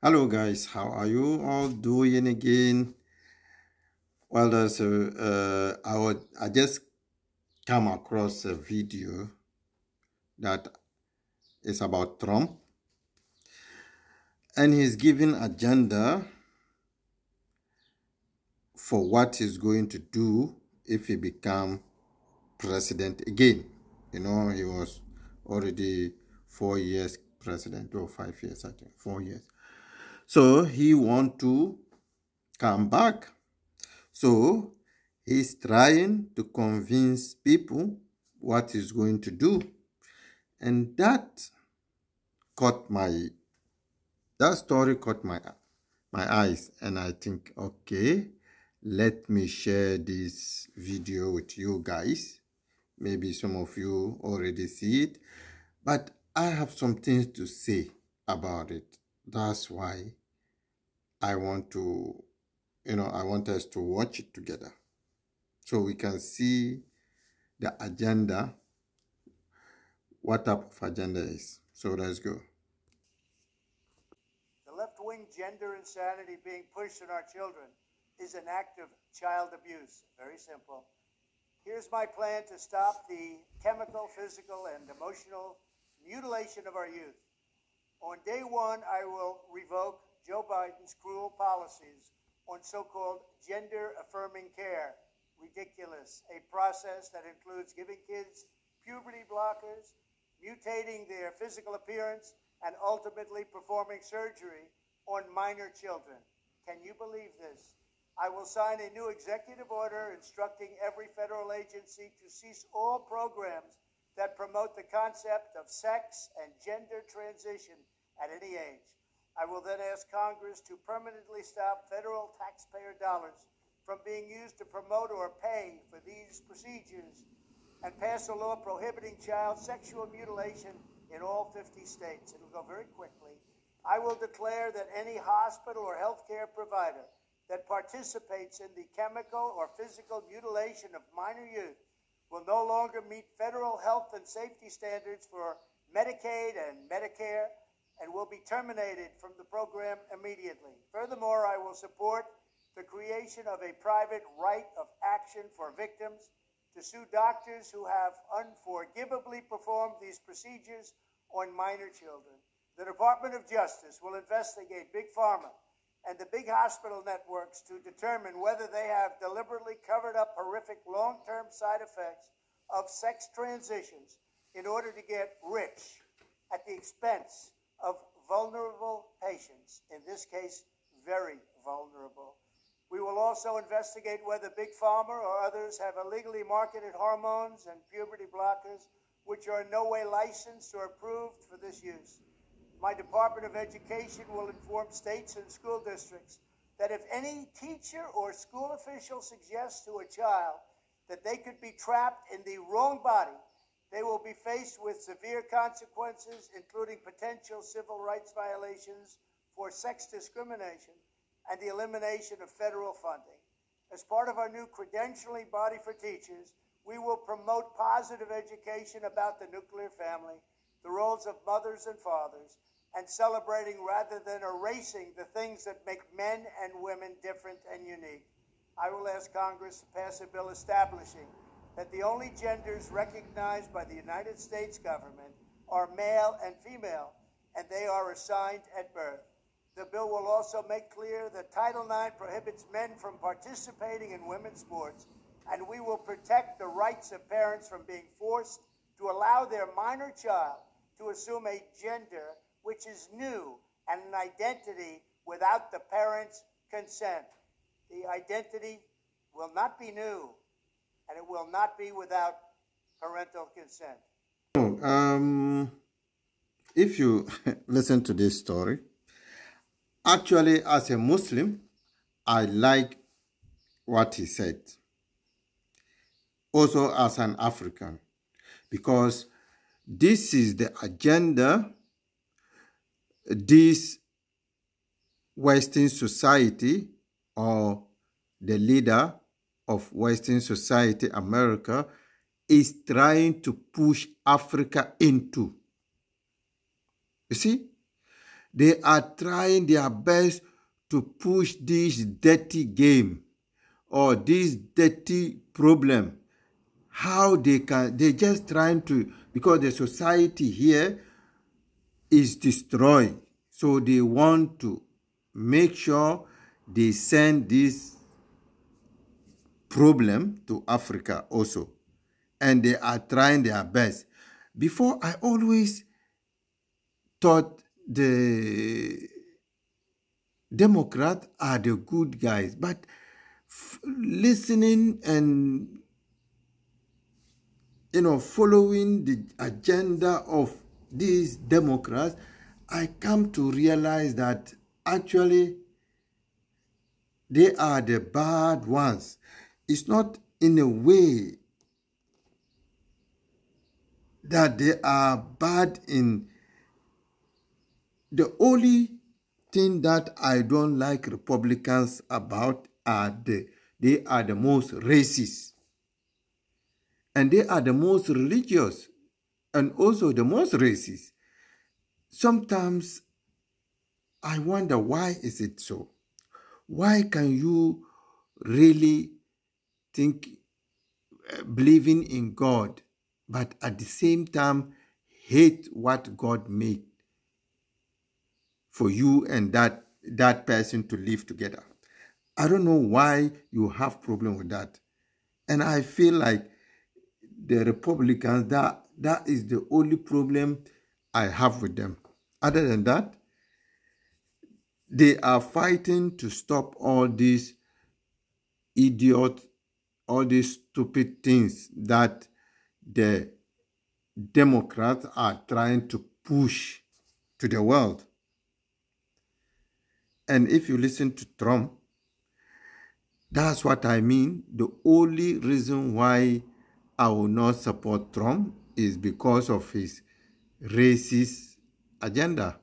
Hello guys, how are you all doing again? Well, I just come across a video that is about Trump, and he's giving agenda for what he's going to do if he become president again. You know, he was already 4 years president, or 5 years, I think, 4 years. So he want to come back. So he's trying to convince people what he's going to do. And that story caught my eyes. And I think, okay, let me share this video with you guys. Maybe some of you already see it, but I have some things to say about it. That's why I want us to watch it together so we can see the agenda, what type of agenda is. So let's go. The left-wing gender insanity being pushed on our children is an act of child abuse. Very simple. Here's my plan to stop the chemical, physical, and emotional mutilation of our youth. On day one, I will revoke Joe Biden's cruel policies on so-called gender-affirming care. Ridiculous. A process that includes giving kids puberty blockers, mutating their physical appearance, and ultimately performing surgery on minor children. Can you believe this? I will sign a new executive order instructing every federal agency to cease all programs that promote the concept of sex and gender transition at any age. I will then ask Congress to permanently stop federal taxpayer dollars from being used to promote or pay for these procedures and pass a law prohibiting child sexual mutilation in all 50 states. It'll go very quickly. I will declare that any hospital or healthcare provider that participates in the chemical or physical mutilation of minor youth will no longer meet federal health and safety standards for Medicaid and Medicare and will be terminated from the program immediately. Furthermore, I will support the creation of a private right of action for victims to sue doctors who have unforgivably performed these procedures on minor children. The Department of Justice will investigate Big Pharma and the big hospital networks to determine whether they have deliberately covered up horrific long-term side effects of sex transitions in order to get rich at the expense of vulnerable patients, in this case, very vulnerable. We will also investigate whether Big Pharma or others have illegally marketed hormones and puberty blockers which are in no way licensed or approved for this use. My Department of Education will inform states and school districts that if any teacher or school official suggests to a child that they could be trapped in the wrong body, they will be faced with severe consequences, including potential civil rights violations for sex discrimination and the elimination of federal funding. As part of our new credentialing body for teachers, we will promote positive education about the nuclear family, the roles of mothers and fathers, and celebrating rather than erasing the things that make men and women different and unique. I will ask Congress to pass a bill establishing that the only genders recognized by the United States government are male and female, and they are assigned at birth. The bill will also make clear that Title IX prohibits men from participating in women's sports, and we will protect the rights of parents from being forced to allow their minor child to assume a gender which is new and an identity without the parents' consent. The identity will not be new, and it will not be without parental consent. If you listen to this story, actually, as a Muslim, I like what he said. Also, as an African, because this is the agenda this Western society, or the leader of Western society, America, is trying to push Africa into. You see, They are trying their best to push this dirty game or this dirty problem. How they can, they're just trying to, because the society here is destroyed. So they want to make sure they send this problem to Africa also. And they are trying their best. Before, I always thought the Democrats are the good guys. But listening and following the agenda of these Democrats, I come to realize that actually they are the bad ones. It's not in a way that they are bad in. The only thing that I don't like Republicans about are they are the most racist. And they are the most religious and also the most racist. Sometimes I wonder, why is it so? Why can you really think, believing in God, but at the same time hate what God made for you and that person to live together? I don't know why you have problem with that. And I feel like the Republicans, that is the only problem I have with them. Other than that, they are fighting to stop all these idiots, all these stupid things that the Democrats are trying to push to the world. And if you listen to Trump, that's what I mean. The only reason why I will not support Trump is because of his racist agenda.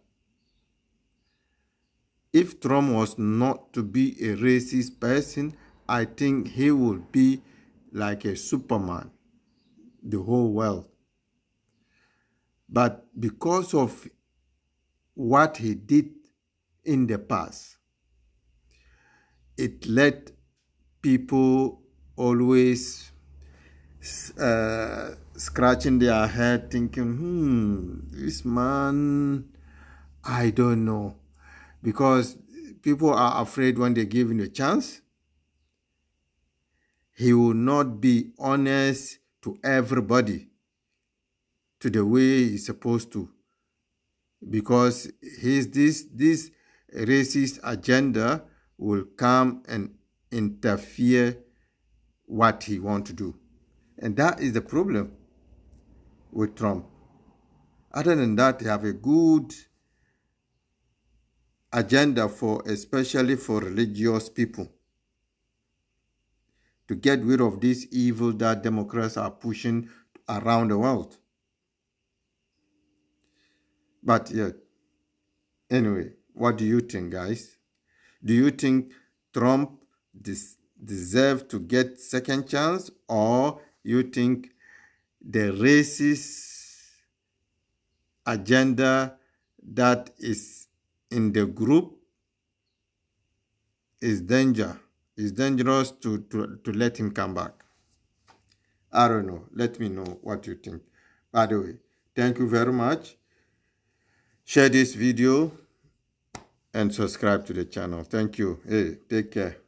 If Trump was not to be a racist person, I think he would be like a Superman, the whole world. But because of what he did in the past, it led people always scratching their head thinking, this man, I don't know. Because people are afraid when they give him a chance, he will not be honest to everybody to the way he's supposed to. Because this racist agenda will come and interfere what he wants to do. And that is the problem with Trump. Other than that, they have a good agenda especially for religious people, to get rid of this evil that Democrats are pushing around the world. But yeah, anyway, what do you think, guys? Do you think Trump deserves to get second chance, or you think the racist agenda that is in the group is dangerous to let him come back? I don't know. Let me know what you think. By the way, thank you very much. Share this video and subscribe to the channel. Thank you. Hey, take care.